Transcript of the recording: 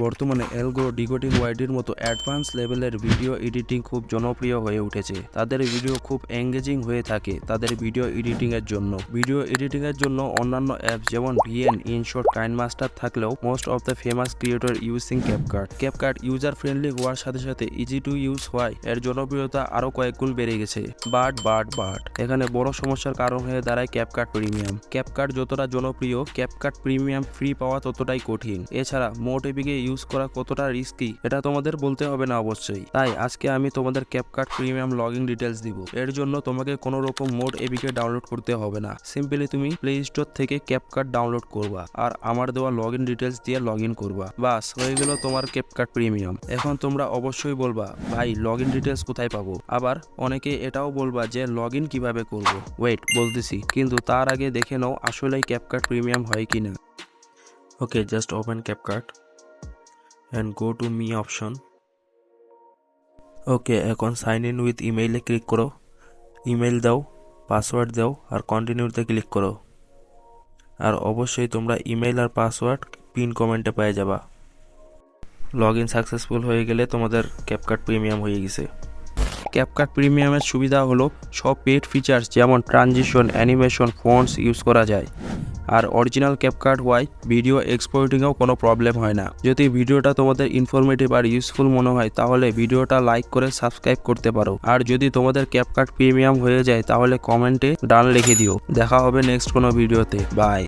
বর্তমানে algo decoding ওয়াইডির মতো advance লেভেলের ভিডিও এডিটিং খুব জনপ্রিয় হয়ে উঠেছে। তাদের ভিডিও খুব এঙ্গেজিং হয়ে থাকে তাদের ভিডিও এডিটিং এর জন্য। ভিডিও এডিটিং এর জন্য অন্যান্য অ্যাপস যেমন ভিএন, ইনশট, কাইনমাস্টার থাকলেও most of the famous creator using CapCut. CapCut user friendly হওয়ার সাথে সাথে ইজি টু ইউজ হওয়ায় এর জনপ্রিয়তা আরো কয়েক গুণ বেড়ে গেছে। বাট এখানে বড় সমস্যার কারণ হয়ে দাঁড়ায় ক্যাপকাট প্রিমিয়াম। ক্যাপকাট যতটা জনপ্রিয়, ক্যাপকাট প্রিমিয়াম ফ্রি পাওয়া ততটাই কঠিন। এছাড়া মোট এপিকে ইউজ করা কতটা রিস্কি এটা তোমাদের বলতে হবে না অবশ্যই। তাই আজকে আমি তোমাদের ক্যাপকাট প্রিমিয়াম লগইন ডিটেলস দিব। এর জন্য তোমাকে কোনো রকম মোড এপিকে ডাউনলোড করতে হবে না। সিম্পলি তুমি প্লে স্টোর থেকে ক্যাপকাট ডাউনলোড করবা আর আমার দেওয়া লগইন ডিটেলস দিয়ে লগইন করবা। বাস হয়ে গেল তোমার ক্যাপকাট প্রিমিয়াম। এখন তোমরা অবশ্যই বলবা ভাই লগইন ডিটেলস কোথায় পাবো? আবার অনেকে এটাও বলবা যে লগইন কিভাবে করব। ওয়েট বলতেছি, কিন্তু তার আগে দেখে নাও আসলেই ক্যাপকাট প্রিমিয়াম হয় কিনা। Okay, just open CapCut and go to me option. Okay, এখন সাইন ইন উইথ ইমেইলে ক্লিক করো। ইমেইল দাও, পাসওয়ার্ড দাও আর কন্টিনিউতে ক্লিক করো। আর অবশ্যই তোমরা ইমেইল আর পাসওয়ার্ড পিন কমেন্টে পেয়ে যাবা। লগ ইন সাকসেসফুল হয়ে গেলে তোমাদের ক্যাপকাট প্রিমিয়াম হয়ে গেছে। ক্যাপকাট প্রিমিয়ামের সুবিধা হলো সব পেড ফিচার্স যেমন ট্রানজিশন, অ্যানিমেশন, ফন্টস ইউজ করা যায়। আর অরিজিনাল ক্যাপকাট ওয়াই ভিডিও এক্সপোর্টিংয়েও কোনো প্রবলেম হয় না। যদি ভিডিওটা তোমাদের ইনফরমেটিভ আর ইউজফুল মনে হয় তাহলে ভিডিওটা লাইক করে সাবস্ক্রাইব করতে পারো। আর যদি তোমাদের ক্যাপকাট প্রিমিয়াম হয়ে যায় তাহলে কমেন্টে ডান লিখে দিও। দেখা হবে নেক্সট কোনো ভিডিওতে। বাই।